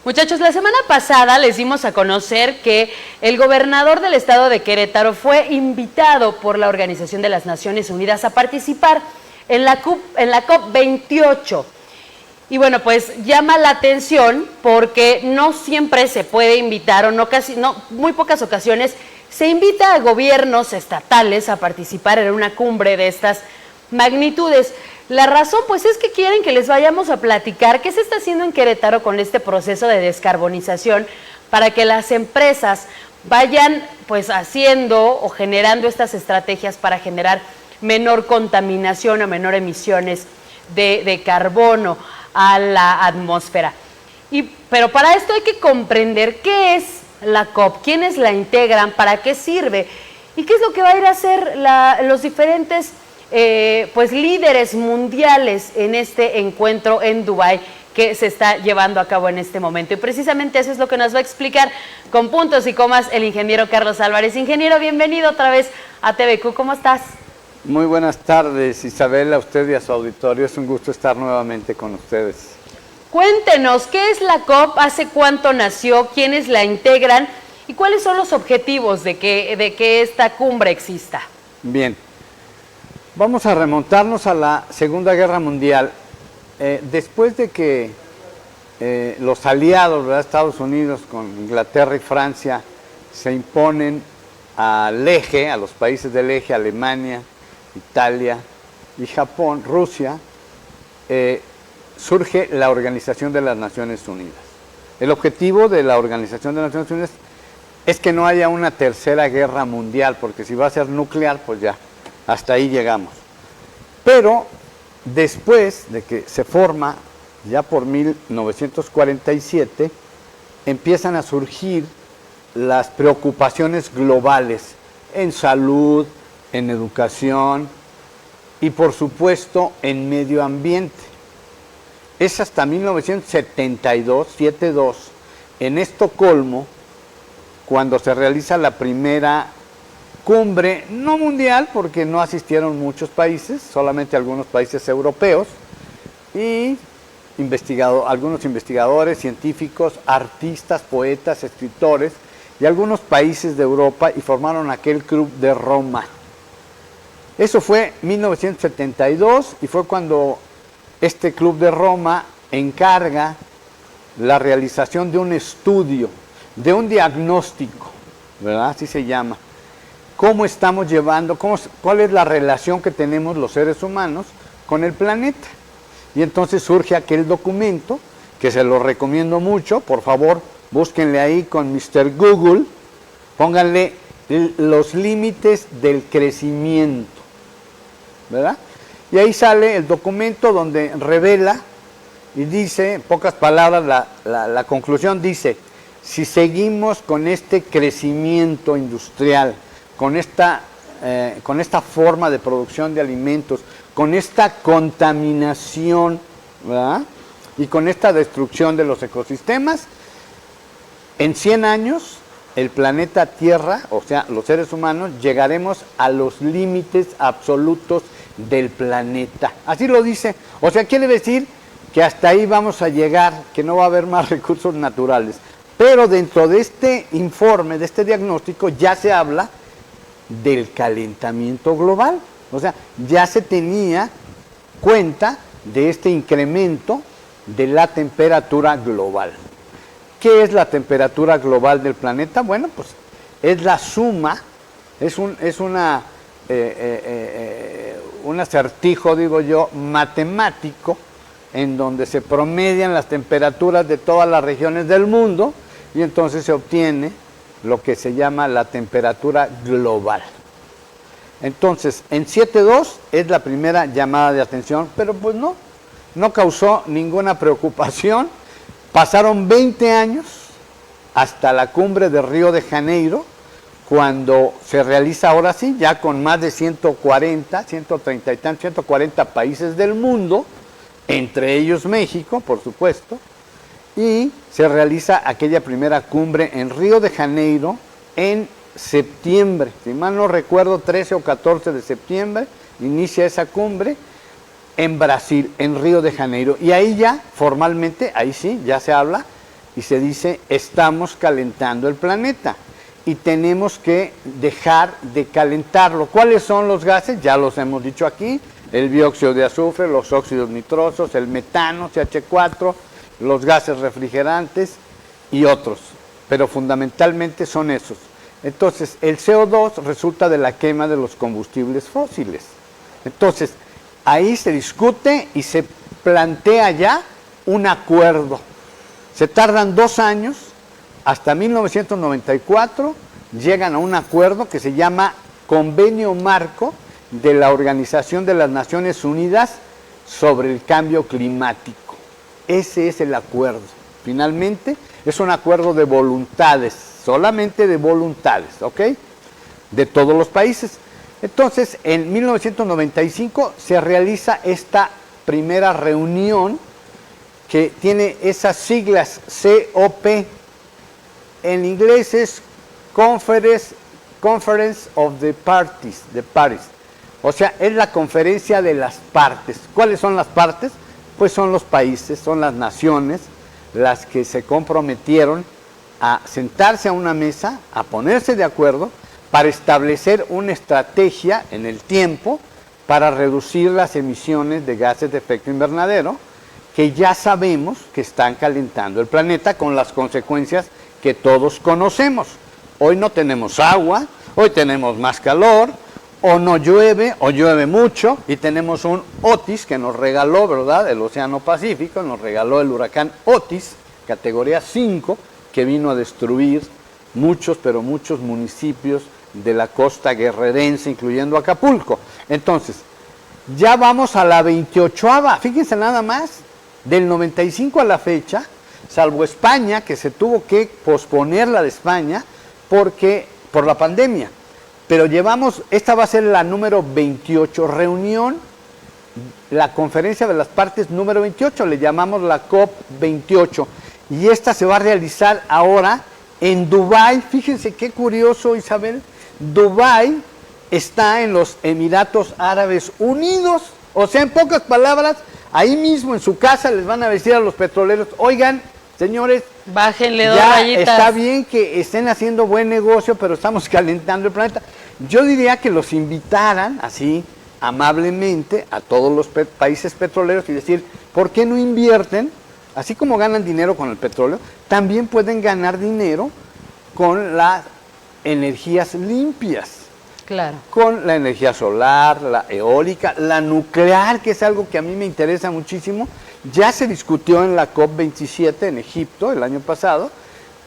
Muchachos, la semana pasada les dimos a conocer que el gobernador del estado de Querétaro fue invitado por la Organización de las Naciones Unidas a participar en la COP28. Y bueno, pues llama la atención porque no siempre se puede invitar, o muy pocas ocasiones se invita a gobiernos estatales a participar en una cumbre de estas magnitudes. La razón, pues, es que quieren que les vayamos a platicar qué se está haciendo en Querétaro con este proceso de descarbonización para que las empresas vayan, pues, haciendo o generando estas estrategias para generar menor contaminación o menor emisiones de carbono a la atmósfera. Pero para esto hay que comprender qué es la COP, quiénes la integran, para qué sirve y qué es lo que va a ir a hacer los diferentes pues líderes mundiales en este encuentro en Dubái que se está llevando a cabo en este momento. Y precisamente eso es lo que nos va a explicar con puntos y comas el ingeniero Carlos Álvarez. Ingeniero, bienvenido otra vez a TVQ, ¿cómo estás? Muy buenas tardes, Isabel, a usted y a su auditorio. Es un gusto estar nuevamente con ustedes. Cuéntenos, ¿qué es la COP? ¿Hace cuánto nació? ¿Quiénes la integran? ¿Y cuáles son los objetivos de que esta cumbre exista? Bien, vamos a remontarnos a la Segunda Guerra Mundial. Después de que los aliados, ¿verdad?, Estados Unidos con Inglaterra y Francia, se imponen al eje, a los países del eje, Alemania, Italia y Japón, Rusia, surge la Organización de las Naciones Unidas. El objetivo de la Organización de las Naciones Unidas es que no haya una tercera guerra mundial, porque si va a ser nuclear, pues ya, hasta ahí llegamos. Pero después de que se forma, ya por 1947, empiezan a surgir las preocupaciones globales en salud, en educación y por supuesto en medio ambiente. Es hasta 1972, 72, en Estocolmo, cuando se realiza la primera cumbre, no mundial, porque no asistieron muchos países, solamente algunos países europeos, y algunos investigadores, científicos, artistas, poetas, escritores, y algunos países de Europa, y formaron aquel Club de Roma. Eso fue 1972, y fue cuando este Club de Roma encarga la realización de un estudio, de un diagnóstico, ¿verdad? Así se llama. ¿Cómo estamos llevando, cuál es la relación que tenemos los seres humanos con el planeta? Y entonces surge aquel documento, que se lo recomiendo mucho, por favor, búsquenle ahí con Mr. Google, pónganle los límites del crecimiento, ¿verdad? Y ahí sale el documento donde revela y dice, en pocas palabras, la conclusión dice: si seguimos con este crecimiento industrial, con esta forma de producción de alimentos, con esta contaminación, ¿verdad?, y con esta destrucción de los ecosistemas, en 100 años el planeta Tierra, o sea, los seres humanos, llegaremos a los límites absolutos del planeta. Así lo dice. O sea, quiere decir que hasta ahí vamos a llegar, que no va a haber más recursos naturales. Pero dentro de este informe, de este diagnóstico, ya se habla del calentamiento global. O sea, ya se tenía cuenta de este incremento de la temperatura global. ¿Qué es la temperatura global del planeta? Bueno, pues es la suma, es un acertijo, digo yo, matemático, en donde se promedian las temperaturas de todas las regiones del mundo y entonces se obtiene lo que se llama la temperatura global. Entonces, en 7.2 es la primera llamada de atención, pero pues no causó ninguna preocupación. Pasaron 20 años hasta la cumbre de Río de Janeiro, cuando se realiza ahora sí, ya con más de 140 países del mundo, entre ellos México, por supuesto, y se realiza aquella primera cumbre en Río de Janeiro en septiembre, si mal no recuerdo, 13 o 14 de septiembre, inicia esa cumbre en Brasil, en Río de Janeiro, y ahí ya, formalmente, ahí sí, ya se habla y se dice, estamos calentando el planeta y tenemos que dejar de calentarlo. ¿Cuáles son los gases? Ya los hemos dicho aquí, el dióxido de azufre, los óxidos nitrosos, el metano, CH4, los gases refrigerantes y otros, pero fundamentalmente son esos. Entonces, el CO2 resulta de la quema de los combustibles fósiles. Entonces, ahí se discute y se plantea ya un acuerdo. Se tardan 2 años, hasta 1994, llegan a un acuerdo que se llama Convenio Marco de la Organización de las Naciones Unidas sobre el Cambio Climático. Ese es el acuerdo. Finalmente, es un acuerdo de voluntades, solamente de voluntades, ¿ok? De todos los países. Entonces, en 1995 se realiza esta primera reunión que tiene esas siglas COP. En inglés es Conference of the Parties, de Paris. O sea, es la conferencia de las partes. ¿Cuáles son las partes? Pues son los países, son las naciones, las que se comprometieron a sentarse a una mesa, a ponerse de acuerdo para establecer una estrategia en el tiempo para reducir las emisiones de gases de efecto invernadero, que ya sabemos que están calentando el planeta con las consecuencias que todos conocemos. Hoy no tenemos agua, hoy tenemos más calor, o no llueve, o llueve mucho, y tenemos un Otis que nos regaló, ¿verdad?, el Océano Pacífico, nos regaló el huracán Otis, categoría 5, que vino a destruir muchos, pero muchos municipios de la costa guerrerense, incluyendo Acapulco. Entonces, ya vamos a la 28ª, fíjense nada más, del 95 a la fecha, salvo España, que se tuvo que posponer la de España por la pandemia. Pero llevamos, esta va a ser la número 28 reunión, la conferencia de las partes número 28, le llamamos la COP 28. Y esta se va a realizar ahora en Dubái. Fíjense qué curioso, Isabel. Dubái está en los Emiratos Árabes Unidos. O sea, en pocas palabras, ahí mismo en su casa les van a decir a los petroleros, oigan, señores, bájenle 2 ya rayitas. Está bien que estén haciendo buen negocio, pero estamos calentando el planeta. Yo diría que los invitaran así amablemente a todos los países petroleros y decir, ¿por qué no invierten? Así como ganan dinero con el petróleo, también pueden ganar dinero con las energías limpias. Claro. Con la energía solar, la eólica, la nuclear, que es algo que a mí me interesa muchísimo. Ya se discutió en la COP27 en Egipto el año pasado,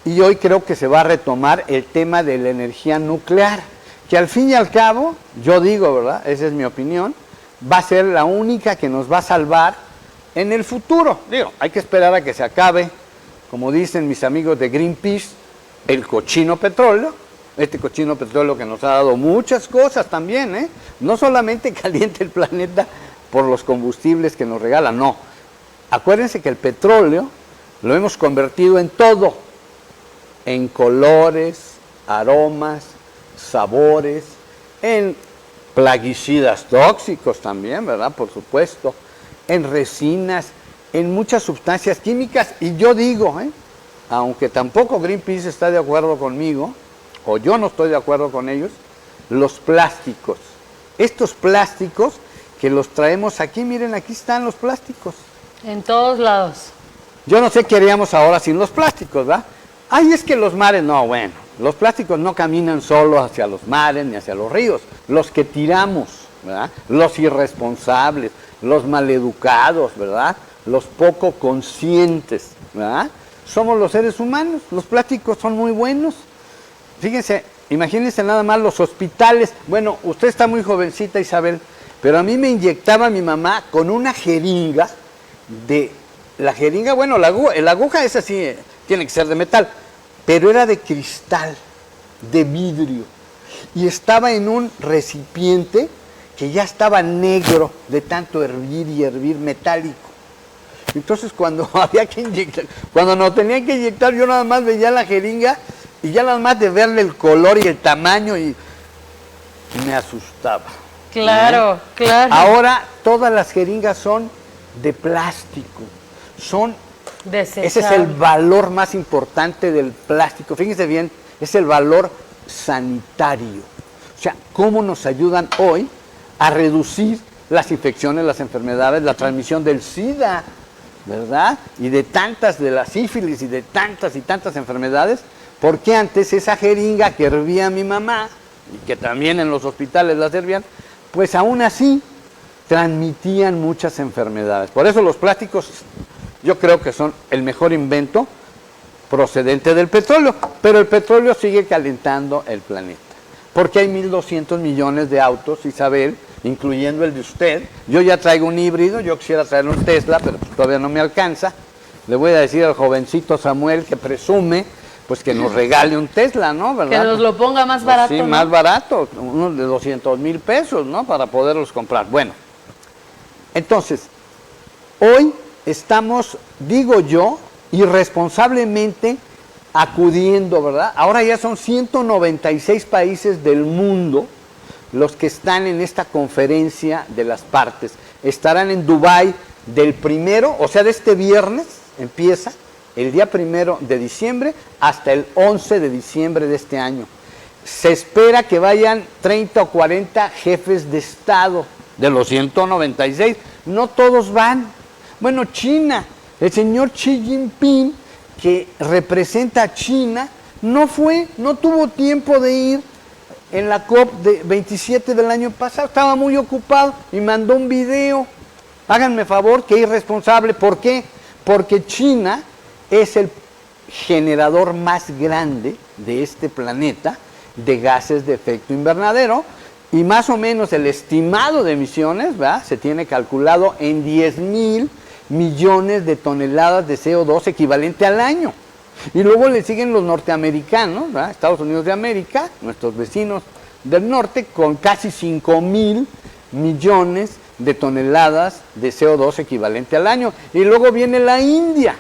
y hoy creo que se va a retomar el tema de la energía nuclear, que al fin y al cabo, yo digo, ¿verdad?, esa es mi opinión, va a ser la única que nos va a salvar en el futuro. Digo, hay que esperar a que se acabe, como dicen mis amigos de Greenpeace, el cochino petróleo. Este cochino petróleo que nos ha dado muchas cosas también, ¿eh? No solamente calienta el planeta por los combustibles que nos regalan, no. Acuérdense que el petróleo lo hemos convertido en todo, en colores, aromas, sabores, en plaguicidas tóxicos también, ¿verdad?, por supuesto, en resinas, en muchas sustancias químicas. Y yo digo, aunque tampoco Greenpeace está de acuerdo conmigo, o yo no estoy de acuerdo con ellos, los plásticos. Estos plásticos que los traemos aquí, miren, aquí están los plásticos. En todos lados. Yo no sé qué haríamos ahora sin los plásticos, ¿verdad? Ay, es que los mares, no, bueno, los plásticos no caminan solo hacia los mares ni hacia los ríos, los que tiramos, ¿verdad?, los irresponsables, los maleducados, ¿verdad?, los poco conscientes, ¿verdad?, somos los seres humanos. Los plásticos son muy buenos. Fíjense, imagínense nada más los hospitales. Bueno, usted está muy jovencita, Isabel, pero a mí me inyectaba mi mamá con una jeringa la jeringa, bueno, la aguja es así, tiene que ser de metal, pero era de cristal, de vidrio, y estaba en un recipiente que ya estaba negro de tanto hervir y hervir, metálico. Entonces cuando había que inyectar, cuando nos tenían que inyectar, yo nada más veía la jeringa y ya nada más de verle el color y el tamaño y me asustaba. Claro, claro. Ahora todas las jeringas son de plástico, son Desechable. Ese es el valor más importante del plástico. Fíjense bien, es el valor sanitario. O sea, cómo nos ayudan hoy a reducir las infecciones, las enfermedades, la transmisión del SIDA, ¿verdad? Y de la sífilis y de tantas y tantas enfermedades, porque antes esa jeringa que hervía mi mamá, y que también en los hospitales la servían, pues aún así transmitían muchas enfermedades. Por eso los plásticos yo creo que son el mejor invento procedente del petróleo, pero el petróleo sigue calentando el planeta, porque hay 1.200 millones de autos, Isabel, incluyendo el de usted. Yo ya traigo un híbrido, yo quisiera traer un Tesla, pero pues todavía no me alcanza. Le voy a decir al jovencito Samuel que presume, pues que nos regale un Tesla, ¿no? ¿Verdad? Que nos lo ponga más barato, Sí, ¿no? más barato, unos de 200,000 pesos, ¿no? Para poderlos comprar. Bueno, entonces, hoy estamos, digo yo, irresponsablemente acudiendo, ¿verdad? Ahora ya son 196 países del mundo los que están en esta conferencia de las partes. Estarán en Dubái del 1, o sea, de este viernes, empieza el día 1 de diciembre hasta el 11 de diciembre de este año. Se espera que vayan 30 o 40 jefes de Estado de los 196. No todos van. Bueno, China, el señor Xi Jinping, que representa a China, no tuvo tiempo de ir en la COP27 del año pasado, estaba muy ocupado y mandó un video. Háganme favor, qué irresponsable. ¿Por qué? Porque China es el generador más grande de este planeta de gases de efecto invernadero, y más o menos el estimado de emisiones, ¿verdad?, se tiene calculado en 10,000 millones de toneladas de CO2 equivalente al año. Y luego le siguen los norteamericanos, ¿verdad?, Estados Unidos de América, nuestros vecinos del norte, con casi 5,000 millones de toneladas de CO2 equivalente al año. Y luego viene la India,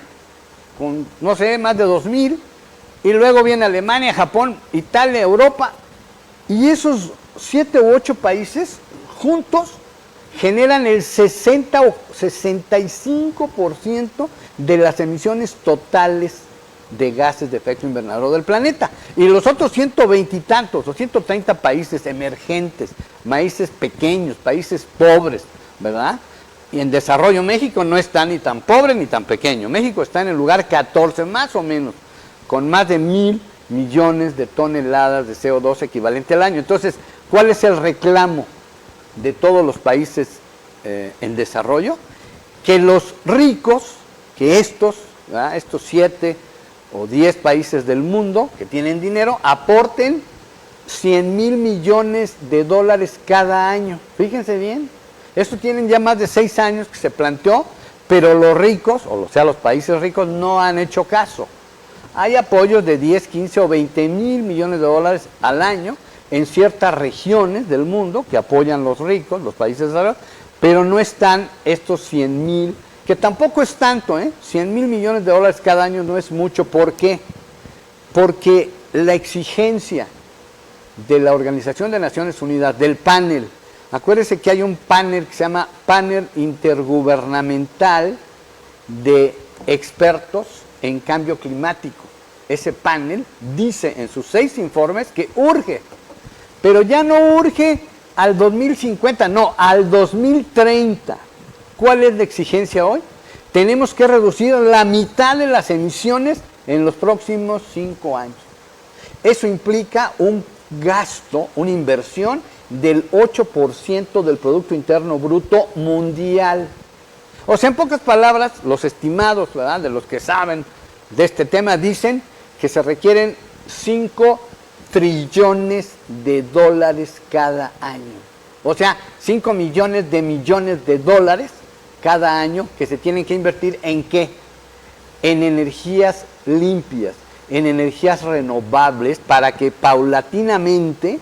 con, no sé, más de 2,000, y luego viene Alemania, Japón, Italia, Europa, y esos 7 u 8 países juntos generan el 60 o 65% de las emisiones totales de gases de efecto invernadero del planeta. Y los otros 120 y tantos o 130 países emergentes, países pequeños, países pobres, ¿verdad? Y en desarrollo México no está ni tan pobre ni tan pequeño. México está en el lugar 14 más o menos, con más de 1,000 millones de toneladas de CO2 equivalente al año. Entonces, ¿cuál es el reclamo de todos los países en desarrollo? Que los ricos, que estos 7 o 10 países del mundo que tienen dinero, aporten 100,000 millones de dólares cada año. Fíjense bien, esto tienen ya más de 6 años que se planteó, pero los ricos, o sea, los países ricos, no han hecho caso. Hay apoyos de 10, 15 o 20,000 millones de dólares al año en ciertas regiones del mundo que apoyan los ricos, los países desarrollados, pero no están estos 100,000, que tampoco es tanto, 100,000 millones de dólares cada año no es mucho. ¿Por qué? Porque la exigencia de la Organización de Naciones Unidas, del panel, acuérdense que hay un panel que se llama Panel Intergubernamental de Expertos en Cambio Climático. Ese panel dice en sus 6 informes que urge, pero ya no urge al 2050, no, al 2030. ¿Cuál es la exigencia hoy? Tenemos que reducir la mitad de las emisiones en los próximos 5 años. Eso implica un gasto, una inversión del 8% del Producto Interno Bruto mundial. O sea, en pocas palabras, los estimados, ¿verdad?, de los que saben de este tema dicen que se requieren 5 trillones de dólares cada año. O sea, 5 millones de dólares cada año que se tienen que invertir ¿en qué? En energías limpias, en energías renovables, para que paulatinamente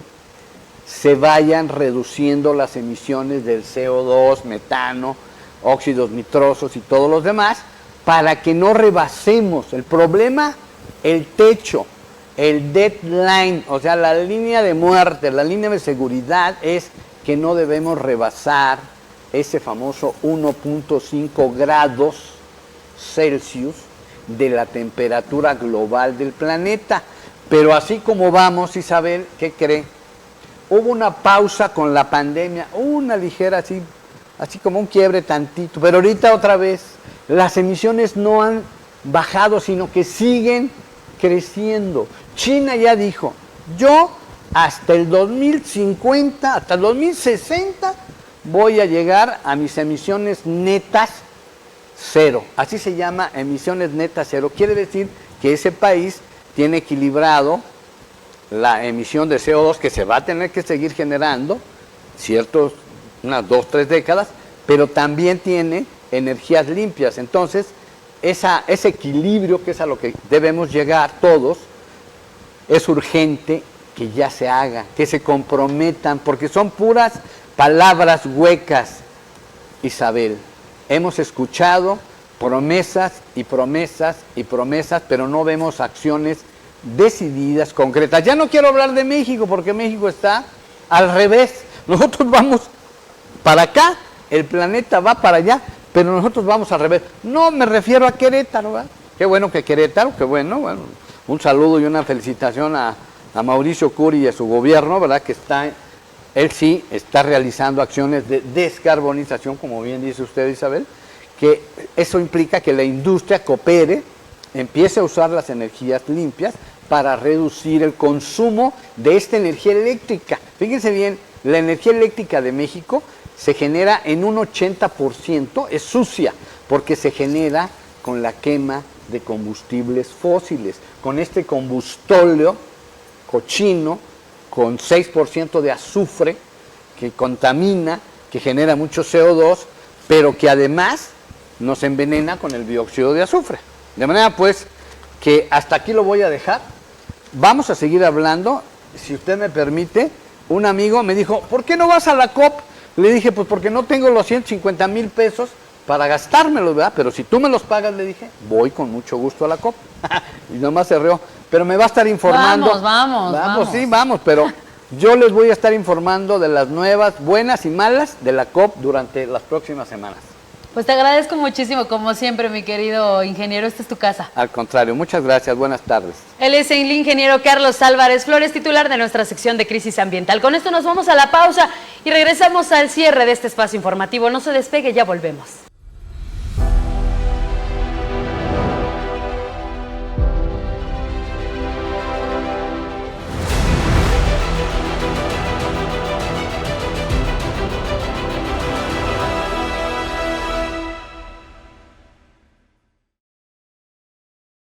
se vayan reduciendo las emisiones del CO2, metano, óxidos nitrosos y todos los demás, para que no rebasemos. El problema, el techo, el deadline, o sea, la línea de muerte, la línea de seguridad es que no debemos rebasar ese famoso 1.5 grados Celsius de la temperatura global del planeta. Pero así como vamos, Isabel, ¿qué cree? Hubo una pausa con la pandemia, una ligera así como un quiebre tantito, pero ahorita otra vez las emisiones no han bajado, sino que siguen creciendo. China ya dijo, yo hasta el 2050, hasta el 2060 voy a llegar a mis emisiones netas cero. Así se llama, emisiones netas cero. Quiere decir que ese país tiene equilibrado la emisión de CO2 que se va a tener que seguir generando, unas 2, 3 décadas, pero también tiene energías limpias. Entonces, ese equilibrio, que es a lo que debemos llegar todos, es urgente que ya se haga, que se comprometan, porque son puras palabras huecas, Isabel. Hemos escuchado promesas y promesas y promesas, pero no vemos acciones decididas, concretas. Ya no quiero hablar de México, porque México está al revés. Nosotros vamos para acá, el planeta va para allá, pero nosotros vamos al revés. No me refiero a Querétaro, ¿verdad? Qué bueno que Querétaro, qué bueno, un saludo y una felicitación a Mauricio Curi y a su gobierno, ¿verdad? Que él sí está realizando acciones de descarbonización, como bien dice usted, Isabel, que eso implica que la industria coopere, empiece a usar las energías limpias para reducir el consumo de esta energía eléctrica. Fíjense bien, la energía eléctrica de México se genera en un 80%, es sucia, porque se genera con la quema de combustibles fósiles, con este combustóleo cochino, con 6% de azufre, que contamina, que genera mucho CO2, pero que además nos envenena con el dióxido de azufre. De manera pues que hasta aquí lo voy a dejar. Vamos a seguir hablando, si usted me permite. Un amigo me dijo, ¿por qué no vas a la COP? Le dije, pues porque no tengo los 150,000 pesos para gastármelos, ¿verdad? Pero si tú me los pagas, le dije, voy con mucho gusto a la COP. Y nomás se rió. Pero me va a estar informando. Vamos, sí, vamos, pero yo les voy a estar informando de las nuevas, buenas y malas de la COP durante las próximas semanas. Pues te agradezco muchísimo, como siempre, mi querido ingeniero. Esta es tu casa. Al contrario, muchas gracias. Buenas tardes. Él es el ingeniero Carlos Álvarez Flores, titular de nuestra sección de crisis ambiental. Con esto nos vamos a la pausa y regresamos al cierre de este espacio informativo. No se despegue, ya volvemos.